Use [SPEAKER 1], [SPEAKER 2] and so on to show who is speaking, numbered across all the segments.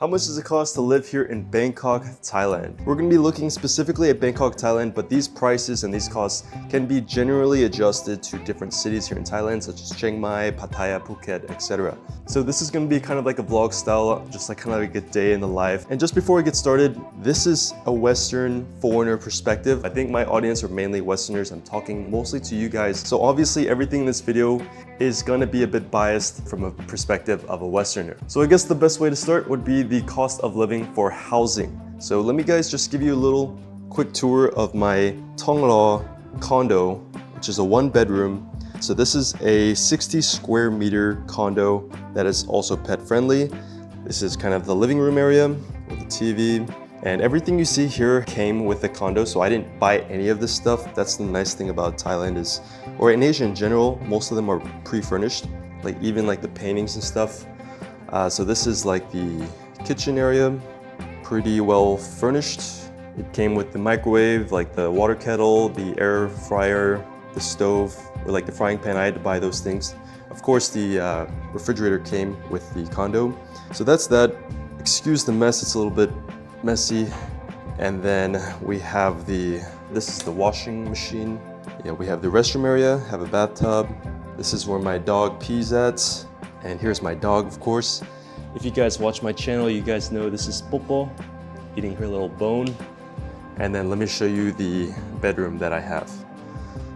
[SPEAKER 1] How much does it cost to live here in Bangkok, Thailand? We're going to be looking specifically at Bangkok, Thailand, but these prices and these costs can be generally adjusted to different cities here in Thailand, such as Chiang Mai, Pattaya, Phuket, etc. So this is going to be kind of like a vlog style, just like kind of like a day in the life. And just before we get started, this is a Western foreigner perspective. I think my audience are mainly Westerners. I'm talking mostly to you guys. So obviously everything in this video is going to be a bit biased from a perspective of a Westerner. So I guess the best way to start would be the cost of living for housing. So let me guys just give you a little quick tour of my Thonglo condo, which is a 1-bedroom. So this is a 60 square meter condo that is also pet friendly. This is kind of the living room area with a TV, and everything you see here came with the condo, so I didn't buy any of this stuff. That's the nice thing about Thailand is, or in Asia in general, most of them are pre-furnished, like even like the paintings and stuff. So this is like the kitchen area, pretty well furnished. It came with the microwave, like the water kettle, the air fryer, the stove, or like the frying pan. I had to buy those things. Of course, the refrigerator came with the condo. So that's that. Excuse the mess, it's a little bit messy. And then we have this is the washing machine. Yeah, we have the restroom area, have a bathtub. This is where my dog pees at. And here's my dog, of course. If you guys watch my channel, you guys know this is Popo, eating her little bone. And then let me show you the bedroom that I have.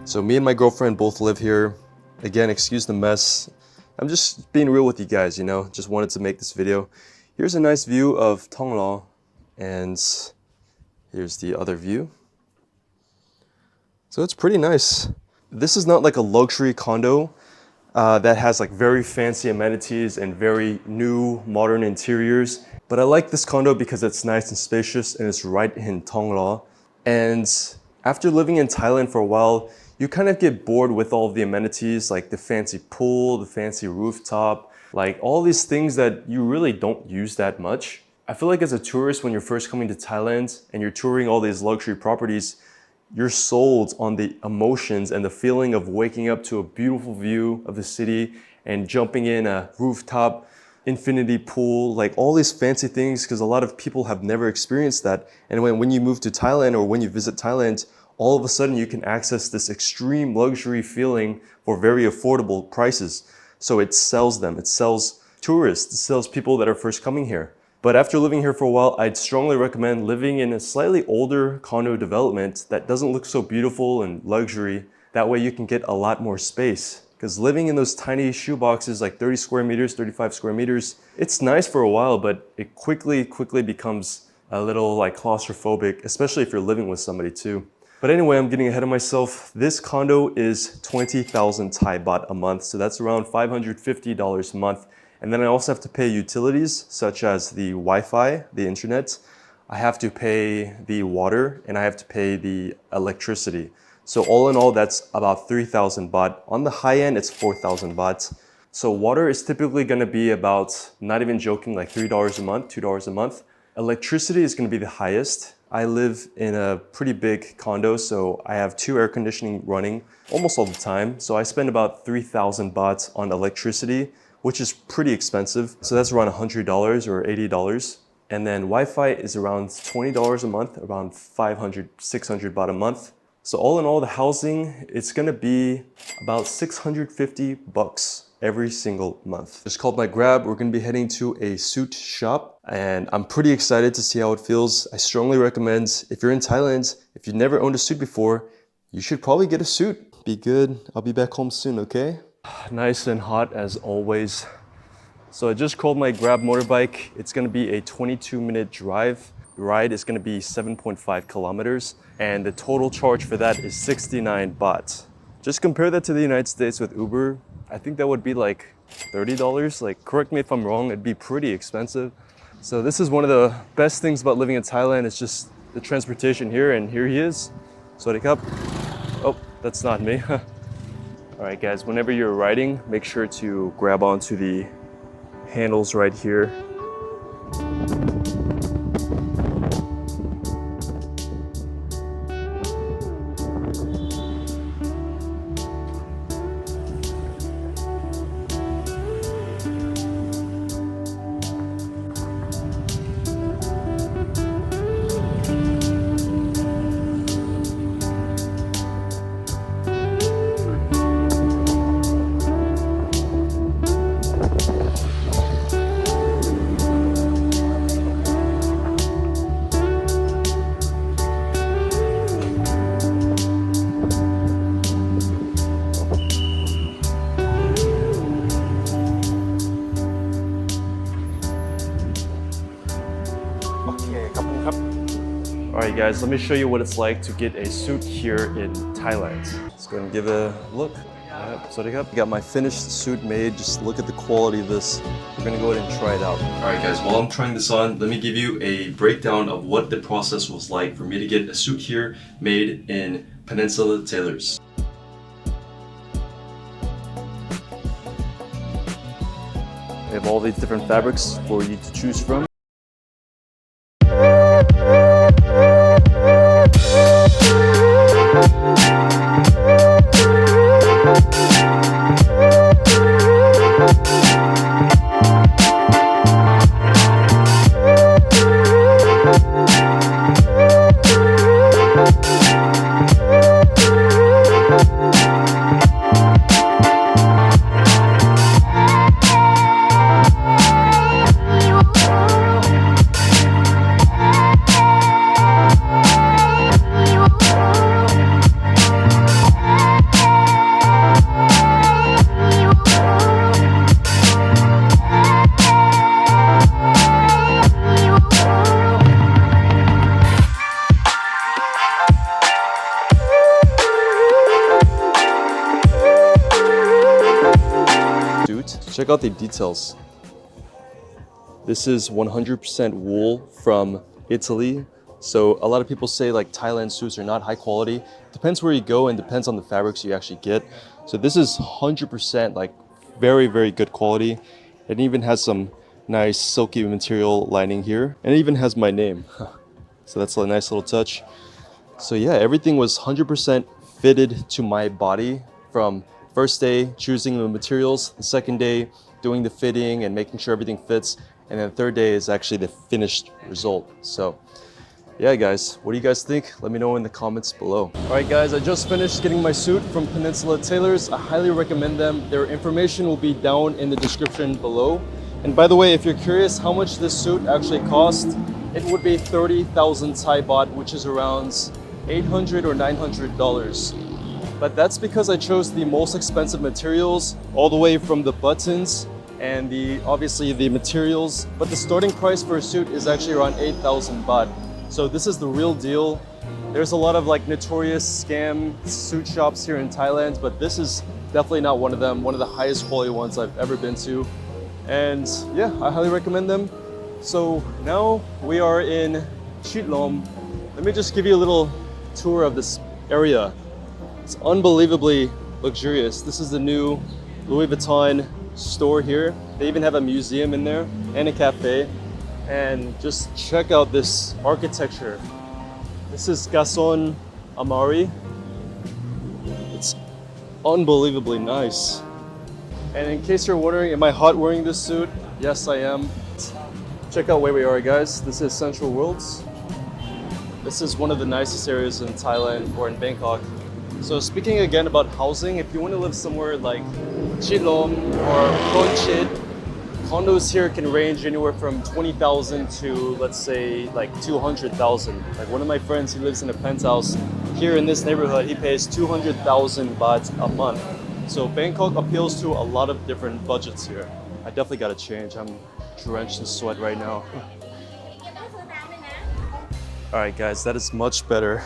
[SPEAKER 1] So me and my girlfriend both live here. Again, excuse the mess. I'm just being real with you guys, you know, just wanted to make this video. Here's a nice view of Thonglo, and here's the other view. So it's pretty nice. This is not like a luxury condo that has like very fancy amenities and very new modern interiors. But I like this condo because it's nice and spacious and it's right in Thonglo. And after living in Thailand for a while, you kind of get bored with all of the amenities, like the fancy pool, the fancy rooftop, like all these things that you really don't use that much. I feel like as a tourist, when you're first coming to Thailand and you're touring all these luxury properties, you're sold on the emotions and the feeling of waking up to a beautiful view of the city and jumping in a rooftop, infinity pool, like all these fancy things, because a lot of people have never experienced that. And when you move to Thailand or when you visit Thailand, all of a sudden you can access this extreme luxury feeling for very affordable prices. So it sells them, it sells tourists, it sells people that are first coming here. But after living here for a while, I'd strongly recommend living in a slightly older condo development that doesn't look so beautiful and luxury. That way you can get a lot more space. Because living in those tiny shoeboxes, like 30 square meters, 35 square meters, it's nice for a while, but it quickly becomes a little like claustrophobic, especially if you're living with somebody too. But anyway, I'm getting ahead of myself. This condo is 20,000 Thai baht a month, so that's around $550 a month. And then I also have to pay utilities such as the Wi-Fi, the internet. I have to pay the water and I have to pay the electricity. So all in all, that's about 3,000 baht. On the high end, it's 4,000 baht. So water is typically gonna be about, not even joking, like $3 a month, $2 a month. Electricity is gonna be the highest. I live in a pretty big condo, so I have 2 air conditioning running almost all the time. So I spend about 3,000 baht on electricity, which is pretty expensive. So that's around $100 or $80. And then Wi-Fi is around $20 a month, around 500, 600 baht a month. So all in all, the housing, it's gonna be about 650 bucks every single month. Just called my Grab. We're gonna be heading to a suit shop and I'm pretty excited to see how it feels. I strongly recommend, if you're in Thailand, if you've never owned a suit before, you should probably get a suit. Be good. I'll be back home soon, okay? Nice and hot as always. So I just called my Grab motorbike. It's gonna be a 22-minute drive. The ride is gonna be 7.5 kilometers and the total charge for that is 69 baht. Just compare that to the United States with Uber. I think that would be like $30. Like, correct me if I'm wrong, it'd be pretty expensive. So this is one of the best things about living in Thailand. It's just the transportation here, and here he is. Swadee Cup. Oh, that's not me. All right, guys, whenever you're riding, make sure to grab onto the handles right here.
[SPEAKER 2] Okay, ขอบคุณครับ
[SPEAKER 1] Alright guys, let me show you what it's like to get a suit here in Thailand. Let's go and give it a look. Sorry, I got my finished suit made. Just look at the quality of this. We're gonna go ahead and try it out. Alright guys, while I'm trying this on, let me give you a breakdown of what the process was like for me to get a suit here made in Peninsula Tailors. We have all these different fabrics for you to choose from. Check out the details. This is 100% wool from Italy. So a lot of people say like Thailand suits are not high quality. Depends where you go and depends on the fabrics you actually get. So this is 100% like very, very good quality. It even has some nice silky material lining here. And it even has my name. So that's a nice little touch. So yeah, everything was 100% fitted to my body from first day choosing the materials, the second day doing the fitting and making sure everything fits, and then the third day is actually the finished result. So yeah guys, what do you guys think? Let me know in the comments below. Alright guys, I just finished getting my suit from Peninsula Tailors. I highly recommend them. Their information will be down in the description below. And by the way, if you're curious how much this suit actually cost, it would be 30,000 Thai baht, which is around $800 or $900. But that's because I chose the most expensive materials, all the way from the buttons and obviously the materials. But the starting price for a suit is actually around 8,000 baht. So this is the real deal. There's a lot of like notorious scam suit shops here in Thailand, but this is definitely not one of them. One of the highest quality ones I've ever been to. And yeah, I highly recommend them. So now we are in Chitlom. Let me just give you a little tour of this area. It's unbelievably luxurious. This is the new Louis Vuitton store here. They even have a museum in there and a cafe. And just check out this architecture. This is Gason Amari. It's unbelievably nice. And in case you're wondering, am I hot wearing this suit? Yes, I am. Check out where we are, guys. This is Central Worlds. This is one of the nicest areas in Thailand or in Bangkok. So speaking again about housing, if you want to live somewhere like Chitlom or Khon condos here can range anywhere from 20,000 to, let's say, like 200,000. Like one of my friends, he lives in a penthouse here in this neighborhood. He pays 200,000 baht a month. So Bangkok appeals to a lot of different budgets here. I definitely got to change. I'm drenched in sweat right now. All right, guys, that is much better.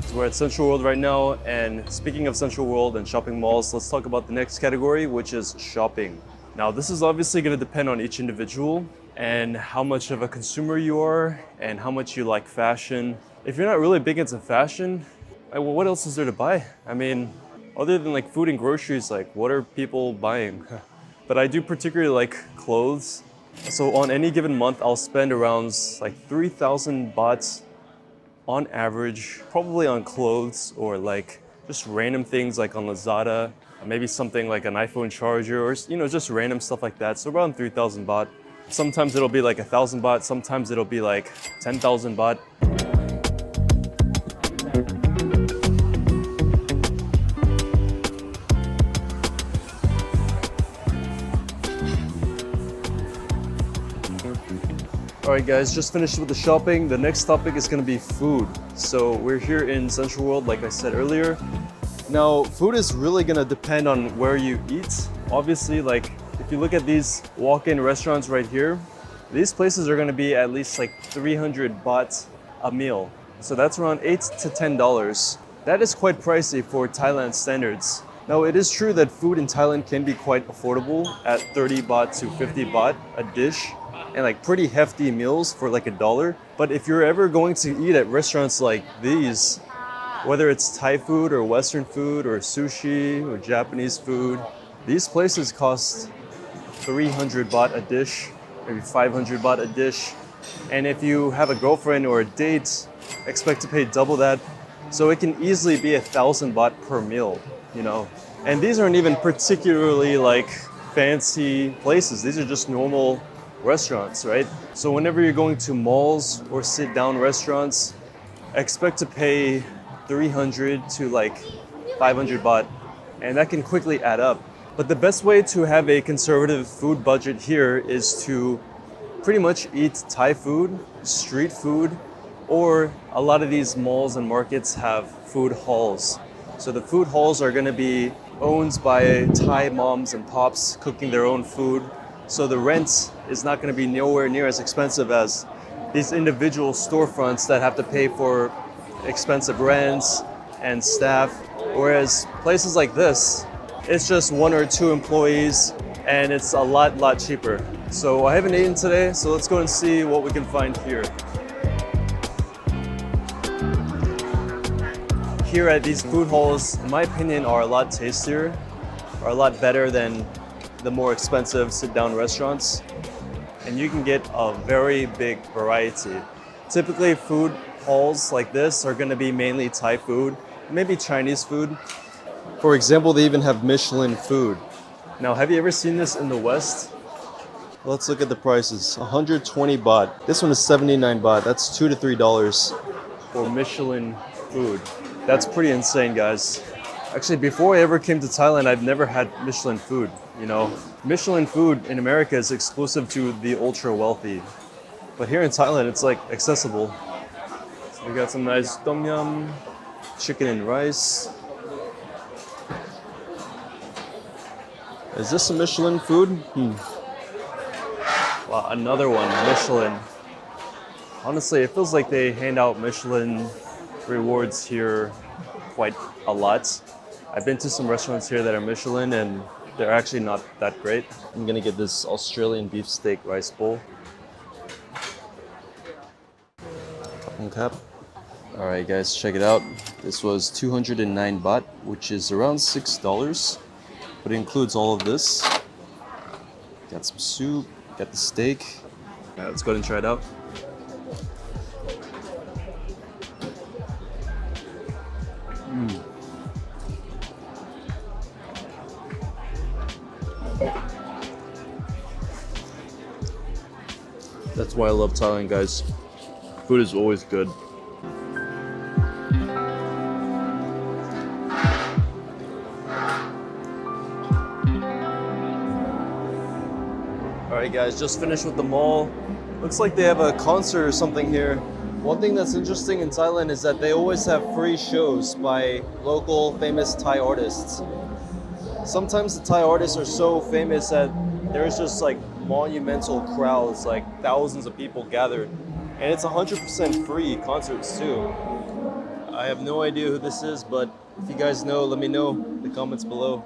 [SPEAKER 1] So we're at Central World right now, and speaking of Central World and shopping malls, let's talk about the next category, which is shopping. Now, this is obviously going to depend on each individual and how much of a consumer you are and how much you like fashion. If you're not really big into fashion, well, what else is there to buy? I mean, other than like food and groceries, like what are people buying? But I do particularly like clothes. So on any given month, I'll spend around like 3,000 bahts on average, probably on clothes or like just random things like on Lazada, maybe something like an iPhone charger or, you know, just random stuff like that. So around 3,000 baht. Sometimes it'll be like 1,000 baht, sometimes it'll be like 10,000 baht. Alright guys, just finished with the shopping. The next topic is gonna be food. So we're here in Central World, like I said earlier. Now, food is really gonna depend on where you eat. Obviously, like if you look at these walk-in restaurants right here, These places are gonna be at least like 300 baht a meal. So that's around $8 to $10. That is quite pricey for Thailand standards. Now, it is true that food in Thailand can be quite affordable at 30 baht to 50 baht a dish, and like pretty hefty meals for like $1. But if you're ever going to eat at restaurants like these, whether it's Thai food or Western food or sushi or Japanese food, these places cost 300 baht a dish, maybe 500 baht a dish. And if you have a girlfriend or a date, expect to pay double that. So it can easily be 1,000 baht per meal, you know. And these aren't even particularly like fancy places. These are just normal restaurants, right? So whenever you're going to malls or sit down restaurants, expect to pay 300 to like 500 baht, and that can quickly add up. But the best way to have a conservative food budget here is to pretty much eat Thai food, street food, or a lot of these malls and markets have food halls. So the food halls are gonna be owned by Thai moms and pops cooking their own food. So the rent is not gonna be nowhere near as expensive as these individual storefronts that have to pay for expensive rents and staff. Whereas places like this, it's just 1 or 2 employees and it's a lot cheaper. So I haven't eaten today, so let's go and see what we can find here. Here at these food halls, in my opinion, are a lot tastier, are a lot better than the more expensive sit-down restaurants. And you can get a very big variety. Typically, food halls like this are gonna be mainly Thai food, maybe Chinese food. For example, they even have Michelin food. Now, have you ever seen this in the West? Let's look at the prices. 120 baht. This one is 79 baht. That's $2 to $3 for Michelin food. That's pretty insane, guys. Actually, before I ever came to Thailand, I've never had Michelin food, you know. Michelin food in America is exclusive to the ultra wealthy. But here in Thailand, it's like accessible. So we got some nice tom yum, chicken and rice. Is this a Michelin food? Wow, another one, Michelin. Honestly, it feels like they hand out Michelin rewards here quite a lot. I've been to some restaurants here that are Michelin and they're actually not that great. I'm gonna get this Australian beef steak rice bowl. All right, guys, check it out. This was 209 baht, which is around $6, but it includes all of this. Got some soup, got the steak. All right, let's go ahead and try it out. That's why I love Thailand, guys. Food is always good. Alright guys, just finished with the mall. Looks like they have a concert or something here. One thing that's interesting in Thailand is that they always have free shows by local famous Thai artists. Sometimes the Thai artists are so famous that there's just like monumental crowds, like thousands of people gathered. And it's 100% free concerts too. I have no idea who this is, but if you guys know, let me know in the comments below.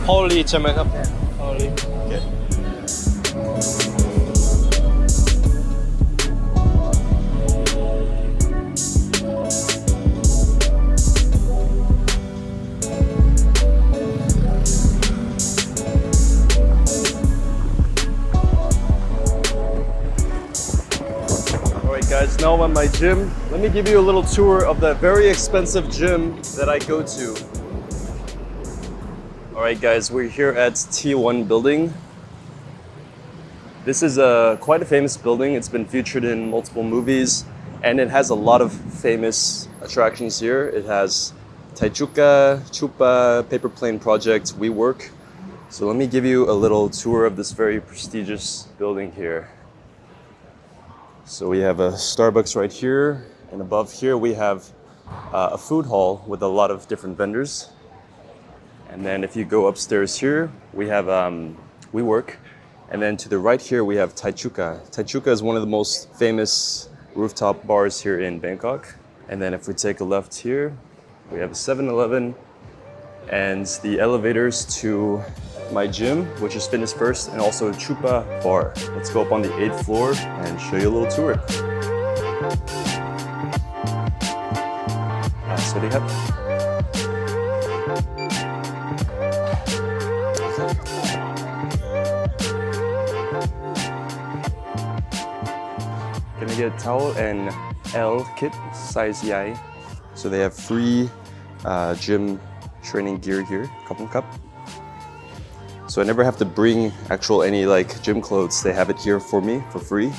[SPEAKER 1] Holy ใช่ไหมครับ Holy okay. Alright guys, now I'm at my gym. Let me give you a little tour of the very expensive gym that I go to. Alright guys, we're here at T1 building. This is quite a famous building. It's been featured in multiple movies and it has a lot of famous attractions here. It has Taichuca, Chupa, Paper Plane Project, WeWork. So let me give you a little tour of this very prestigious building here. So we have a Starbucks right here, and above here we have a food hall with a lot of different vendors. And then if you go upstairs here, we have WeWork. And then to the right here, we have Taichuca. Taichuca is one of the most famous rooftop bars here in Bangkok. And then if we take a left here, we have a 7-Eleven and the elevators to my gym, which is Fitness First, and also Chupa Bar. Let's go up on the 8th floor and show you a little tour. Gonna get a towel and L kit, size yai. So they have free gym training gear here, cup. So I never have to bring actual any like gym clothes. They have it here for me for free.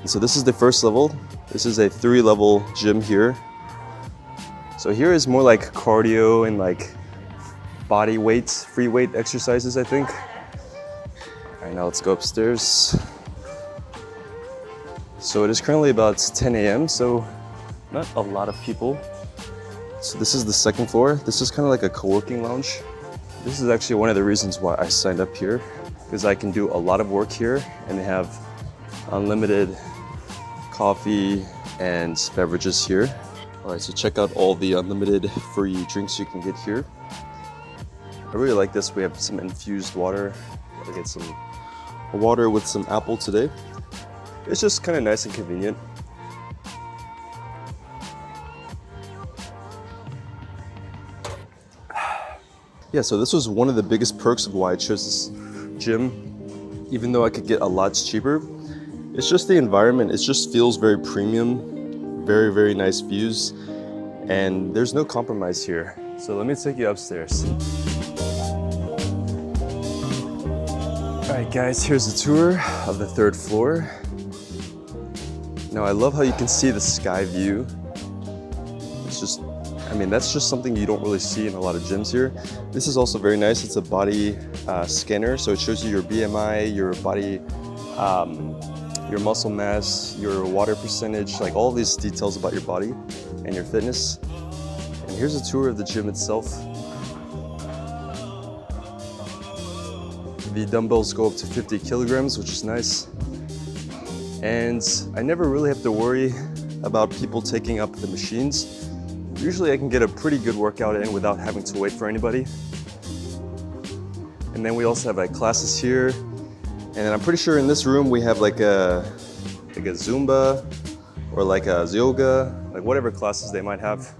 [SPEAKER 1] And so this is the first level. This is a 3-level gym here. So here is more like cardio and like body weight, free weight exercises, I think. All right, now let's go upstairs. So it is currently about 10 a.m., so not a lot of people. So this is the 2nd floor. This is kind of like a co-working lounge. This is actually one of the reasons why I signed up here, because I can do a lot of work here, and they have unlimited coffee and beverages here. All right, so check out all the unlimited free drinks you can get here. I really like this. We have some infused water. I'll get some water with some apple today. It's just kind of nice and convenient. Yeah, so this was one of the biggest perks of why I chose this gym, even though I could get a lot cheaper. It's just the environment. It just feels very premium, very, very nice views, and there's no compromise here. So let me take you upstairs. All right, guys, here's a tour of the 3rd floor. Now, I love how you can see the sky view. It's just, I mean, that's just something you don't really see in a lot of gyms here. This is also very nice. It's a body scanner, so it shows you your BMI, your body, your muscle mass, your water percentage, like all these details about your body and your fitness. And here's a tour of the gym itself. The dumbbells go up to 50 kilograms, which is nice. And I never really have to worry about people taking up the machines. Usually I can get a pretty good workout in without having to wait for anybody. And then we also have like classes here. And then I'm pretty sure in this room we have like a Zumba or like a yoga, like whatever classes they might have.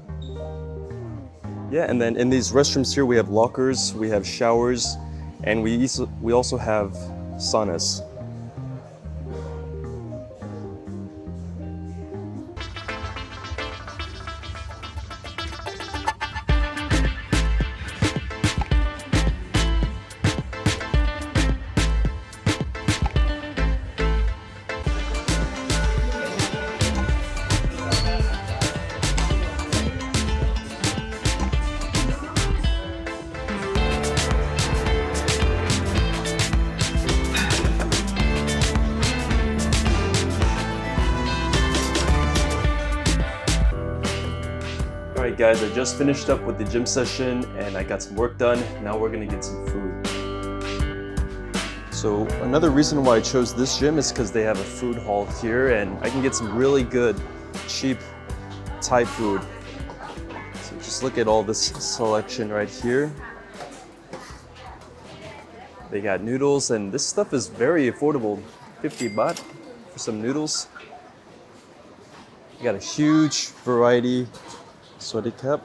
[SPEAKER 1] Yeah, and then in these restrooms here we have lockers, we have showers, and we also have saunas. Alright guys, I just finished up with the gym session and I got some work done. Now we're gonna get some food. So another reason why I chose this gym is because they have a food hall here and I can get some really good, cheap Thai food. So just look at all this selection right here. They got noodles and this stuff is very affordable. 50 baht for some noodles. You got a huge variety. Sawasdee krap.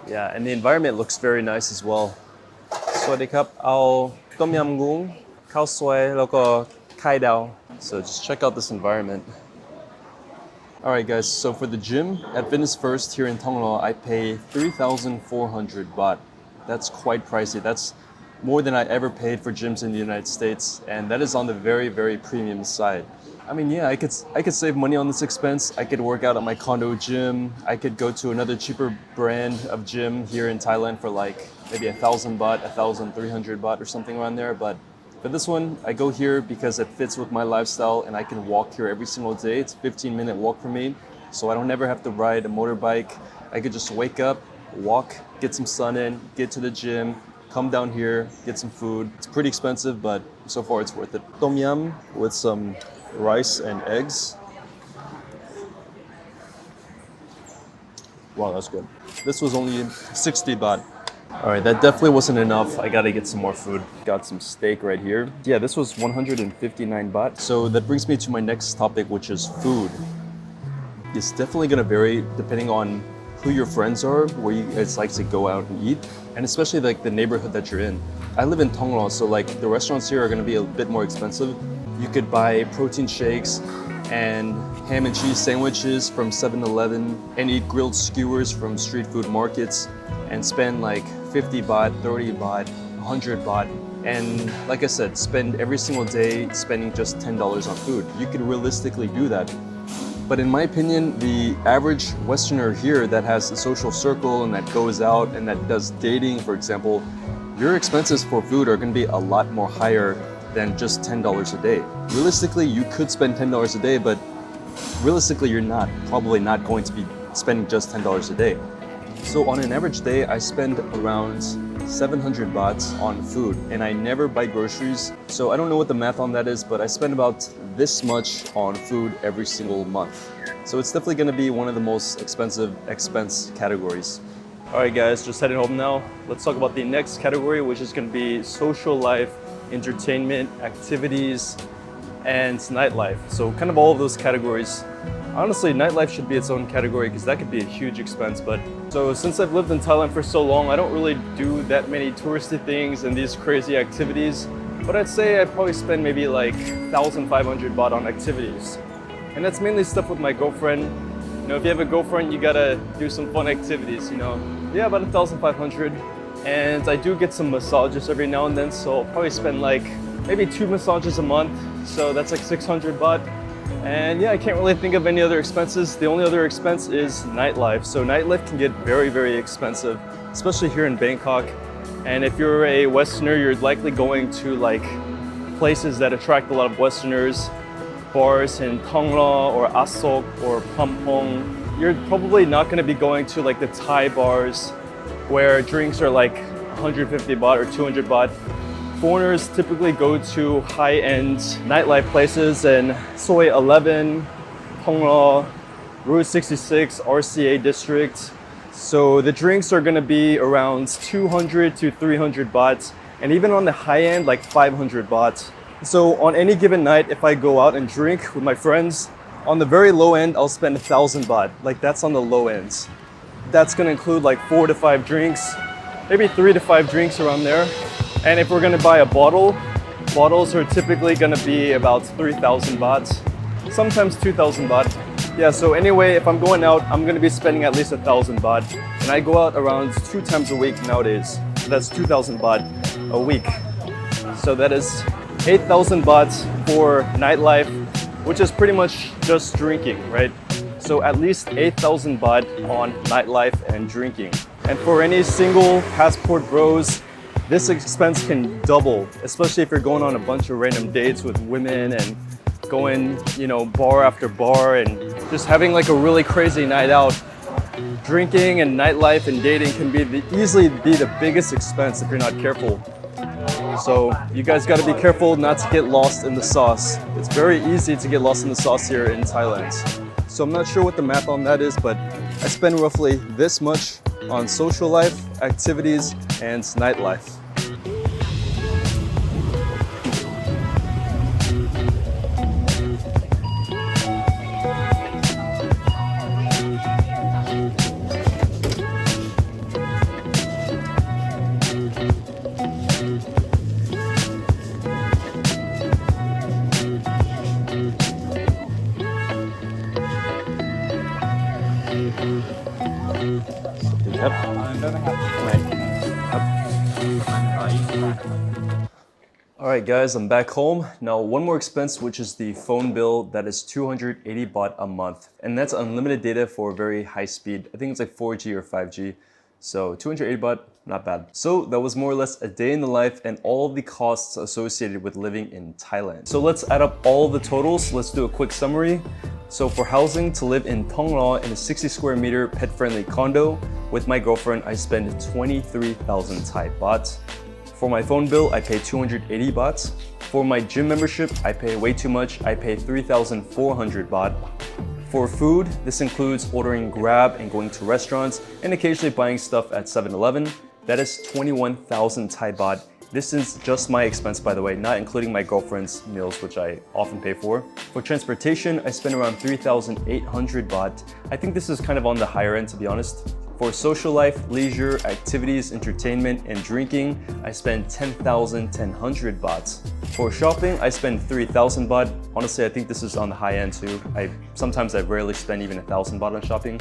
[SPEAKER 1] Yeah, and the environment looks very nice as well. สวัสดีครับ เอาต้มยำกุ้ง ข้าวสวย แล้วก็ไข่ดาว So just check out this environment. Alright guys, so for the gym at Fitness First here in Thonglo, I pay 3,400 baht. That's quite pricey. That's more than I ever paid for gyms in the United States, and that is on the very, very premium side. I mean, yeah, I could save money on this expense. I could work out at my condo gym. I could go to another cheaper brand of gym here in Thailand for like maybe 1,000 baht, 1,300 baht or something around there. But for this one, I go here because it fits with my lifestyle and I can walk here every single day. It's a 15-minute walk for me. So I don't ever have to ride a motorbike. I could just wake up, walk, get some sun in, get to the gym, come down here, get some food. It's pretty expensive, but so far it's worth it. Tom yum with some rice and eggs. Wow, that's good. This was only 60 baht. All right, that definitely wasn't enough. I gotta get some more food. Got some steak right here. Yeah, this was 159 baht. So that brings me to my next topic, which is food. It's definitely gonna vary depending on who your friends are, where you guys like to go out and eat, and especially like the neighborhood that you're in. I live in Thonglor, so like the restaurants here are gonna be a bit more expensive. You could buy protein shakes and ham and cheese sandwiches from 7-Eleven and eat grilled skewers from street food markets and spend like 50 baht, 30 baht, 100 baht. And like I said, spend every single day spending just $10 on food. You could realistically do that. But in my opinion, the average Westerner here that has a social circle and that goes out and that does dating, for example, your expenses for food are going to be a lot more higher than just $10 a day. Realistically, you could spend $10 a day, but realistically, you're probably not going to be spending just $10 a day. So on an average day, I spend around 700 bahts on food, and I never buy groceries. So I don't know what the math on that is, but I spend about this much on food every single month. So it's definitely gonna be one of the most expensive expense categories. All right, guys, just heading home now. Let's talk about the next category, which is gonna be social life, entertainment, activities, and nightlife. So kind of all of those categories. Honestly, nightlife should be its own category because that could be a huge expense. But so since I've lived in Thailand for so long, I don't really do that many touristy things and these crazy activities. But I'd say I probably spend maybe like 1,500 baht on activities. And that's mainly stuff with my girlfriend. You know, if you have a girlfriend, you gotta do some fun activities, you know. Yeah, about 1,500. And I do get some massages every now and then, so I'll probably spend like maybe 2 massages a month. So that's like 600 baht. And yeah, I can't really think of any other expenses. The only other expense is nightlife. So nightlife can get very, very expensive, especially here in Bangkok. And if you're a Westerner, you're likely going to like places that attract a lot of Westerners, bars in Thonglor or Asok or Pampong. You're probably not going to be going to like the Thai bars where drinks are like 150 baht or 200 baht. Foreigners typically go to high-end nightlife places in Soi 11, Thonglor, Route 66, RCA district. So the drinks are going to be around 200 to 300 baht, and even on the high end, like 500 baht. So on any given night, if I go out and drink with my friends, on the very low end, I'll spend 1,000 baht. Like that's on the low end. That's going to include like 4 to 5 drinks, maybe 3 to 5 drinks around there. And if we're gonna buy a bottle, bottles are typically gonna be about 3,000 baht, sometimes 2,000 baht. Yeah, so anyway, if I'm going out, I'm gonna be spending at least 1,000 baht. And I go out around 2 times a week nowadays. That's 2,000 baht a week. So that is 8,000 baht for nightlife, which is pretty much just drinking, right? So at least 8,000 baht on nightlife and drinking. And for any single passport bros, this expense can double, especially if you're going on a bunch of random dates with women and going, you know, bar after bar and just having like a really crazy night out. Drinking and nightlife and dating can easily be the biggest expense if you're not careful. So you guys got to be careful not to get lost in the sauce. It's very easy to get lost in the sauce here in Thailand. So I'm not sure what the math on that is, but I spend roughly this much on social life, activities, and nightlife. All right, guys, I'm back home. Now, one more expense, which is the phone bill. That is 280 baht a month. And that's unlimited data for very high speed. I think it's like 4G or 5G. So 280 baht, not bad. So that was more or less a day in the life and all of the costs associated with living in Thailand. So let's add up all the totals. Let's do a quick summary. So for housing, to live in Thong Lo in a 60 square meter pet-friendly condo with my girlfriend, I spend 23,000 Thai baht. For my phone bill, I pay 280 baht. For my gym membership, I pay way too much. I pay 3,400 baht. For food, this includes ordering Grab and going to restaurants and occasionally buying stuff at 7-Eleven. That is 21,000 Thai baht. This is just my expense, by the way, not including my girlfriend's meals, which I often pay for. For transportation, I spend around 3,800 baht. I think this is kind of on the higher end, to be honest. For social life, leisure, activities, entertainment, and drinking, I spend 10,100 baht. For shopping, I spend 3,000 baht. Honestly, I think this is on the high end too. Sometimes I rarely spend even 1,000 baht on shopping.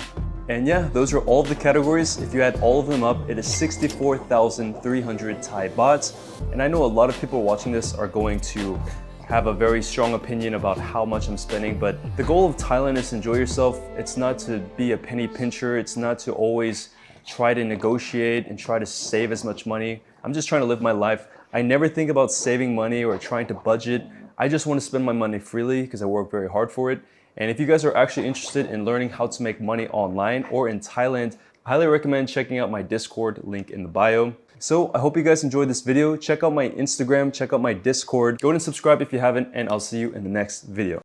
[SPEAKER 1] And yeah, those are all of the categories. If you add all of them up, it is 64,300 Thai baht. And I know a lot of people watching this are going to have a very strong opinion about how much I'm spending, but the goal of Thailand is to enjoy yourself. It's not to be a penny pincher. It's not to always try to negotiate and try to save as much money. I'm just trying to live my life. I never think about saving money or trying to budget. I just want to spend my money freely because I work very hard for it. And if you guys are actually interested in learning how to make money online or in Thailand, I highly recommend checking out my Discord, link in the bio. So I hope you guys enjoyed this video. Check out my Instagram, check out my Discord. Go and subscribe if you haven't, and I'll see you in the next video.